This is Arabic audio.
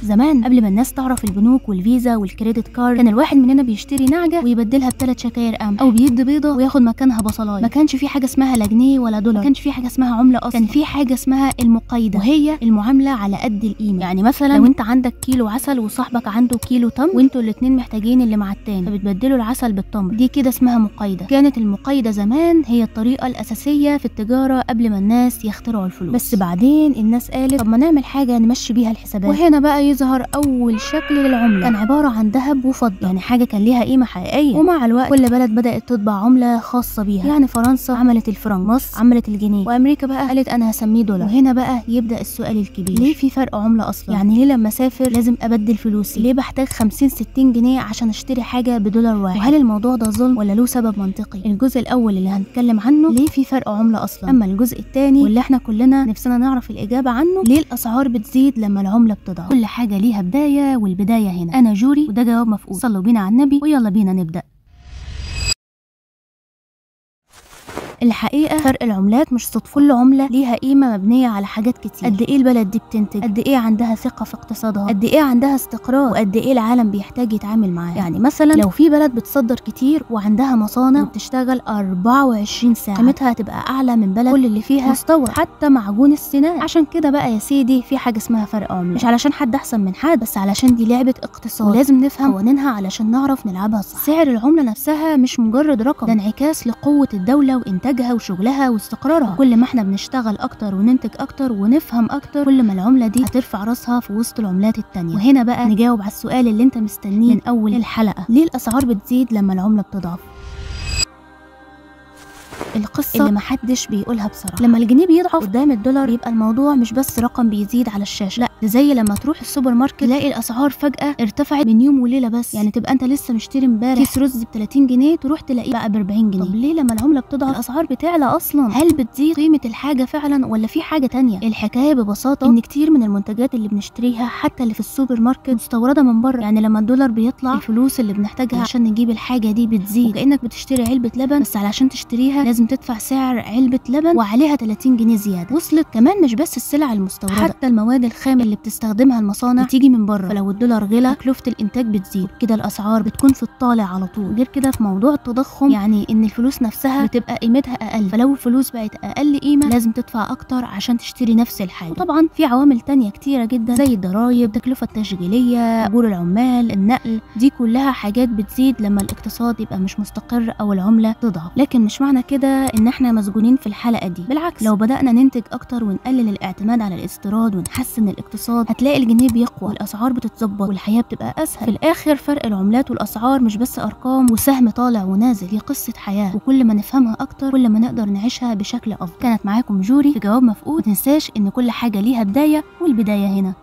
زمان قبل ما الناس تعرف البنوك والفيزا والكريدت كارد، كان الواحد مننا بيشتري نعجه ويبدلها ب3 شكاير قمح، او بيدي بيضه وياخد مكانها بصلايه. ما كانش في حاجه اسمها لا جنيه ولا دولار، ما كانش في حاجه اسمها عمله اصلا. كان في حاجه اسمها المقايضه، وهي المعامله على قد القيمه. يعني مثلا لو انت عندك كيلو عسل وصاحبك عنده كيلو تمر، وانتوا الاثنين محتاجين اللي مع التاني، فبتبدلوا العسل بالتمر. دي كده اسمها مقايضه. كانت المقايضه زمان هي الطريقه الاساسيه في التجاره قبل ما الناس يخترعوا الفلوس. بس بعدين الناس قالت طب ما نعمل حاجه نمشي بيها الحسابات. وهنا بقى يظهر اول شكل للعمله، كان عباره عن ذهب وفضه، يعني حاجه كان ليها قيمه حقيقيه. ومع الوقت كل بلد بدات تطبع عمله خاصه بيها. يعني فرنسا عملت الفرنك، مصر عملت الجنيه، وامريكا بقى قالت انا هسميه دولار. وهنا بقى يبدا السؤال الكبير، ليه في فرق عمله اصلا؟ يعني ليه لما اسافر لازم ابدل فلوسي؟ ليه بحتاج 50-60 جنيه عشان اشتري حاجه بدولار واحد؟ وهل الموضوع ده ظلم ولا له سبب منطقي؟ الجزء الاول اللي هنتكلم عنه ليه في فرق عمله اصلا. اما الجزء الثاني واللي احنا كلنا نفسنا نعرف الاجابه عنه، ليه الاسعار بتزيد لما العمله بتضعف؟ كل حاجه ليها بدايه، والبدايه هنا. انا جوري وده جواب مفقود. صلوا بينا على النبي ويلا بينا نبدا. الحقيقه فرق العملات مش صدفه، كل عمله ليها قيمه مبنيه على حاجات كتير. قد ايه البلد دي بتنتج، قد ايه عندها ثقه في اقتصادها، قد ايه عندها استقرار، وقد ايه العالم بيحتاج يتعامل معاها. يعني مثلا لو في بلد بتصدر كتير وعندها مصانع وبتشتغل 24 ساعه، قيمتها هتبقى اعلى من بلد كل اللي فيها مستورد، حتى معجون السنان. عشان كده بقى يا سيدي في حاجه اسمها فرق عمله، مش علشان حد احسن من حد، بس علشان دي لعبه اقتصاد ولازم نفهم قوانينها علشان نعرف نلعبها صح. سعر العمله نفسها مش مجرد رقم، ده انعكاس لقوه الدوله وانتاجها وشغلها واستقرارها. كل ما احنا بنشتغل اكتر وننتج اكتر ونفهم اكتر، كل ما العمله دي هترفع راسها في وسط العملات التانية. وهنا بقى نجاوب على السؤال اللي انت مستنيه من اول الحلقه، ليه الاسعار بتزيد لما العمله بتضعف؟ القصه اللي محدش بيقولها بصراحه. لما الجنيه بيضعف قدام الدولار، يبقى الموضوع مش بس رقم بيزيد على الشاشه، لا ده زي لما تروح السوبر ماركت تلاقي الاسعار فجاه ارتفعت من يوم وليله بس. يعني تبقى انت لسه مشتري امبارح كيس رز ب30 جنيه، تروح تلاقيه بقى ب40 جنيه. طب ليه لما العمله بتضعف الاسعار بتعلى اصلا؟ هل بتزيد قيمه الحاجه فعلا ولا في حاجه تانية؟ الحكايه ببساطه ان كتير من المنتجات اللي بنشتريها حتى اللي في السوبر ماركت مستورده من بره. يعني لما الدولار بيطلع، الفلوس اللي بنحتاجها عشان نجيب الحاجه دي بتزيد. وكانك بتشتري علبه لبن، بس علشان تشتريها لازم تدفع سعر علبة لبن وعليها 30 جنيه زيادة. وصلت كمان مش بس السلع المستوردة، حتى المواد الخام اللي بتستخدمها المصانع بتيجي من بره. فلو الدولار غلى، تكلفة الانتاج بتزيد، كده الاسعار بتكون في الطالع على طول. غير كده في موضوع التضخم، يعني ان الفلوس نفسها بتبقى قيمتها اقل، فلو الفلوس بقت اقل قيمة لازم تدفع اكتر عشان تشتري نفس الحاجة. وطبعا في عوامل تانية كتيرة جدا زي الضرايب، التكلفة التشغيلية، اجور العمال، النقل. دي كلها حاجات بتزيد لما الاقتصاد يبقى مش مستقر او العملة تضعف. لكن مش معنى كده ان احنا مسجونين في الحلقة دي، بالعكس لو بدأنا ننتج اكتر ونقلل الاعتماد على الاستيراد ونحسن الاقتصاد، هتلاقي الجنيه بيقوى والاسعار بتتظبط والحياة بتبقى اسهل. في الاخر فرق العملات والاسعار مش بس ارقام وسهم طالع ونازل، هي قصة حياة، وكل ما نفهمها اكتر كل ما نقدر نعيشها بشكل افضل. كانت معاكم جوري في جواب مفقود. متنساش ان كل حاجة ليها بداية، والبداية هنا.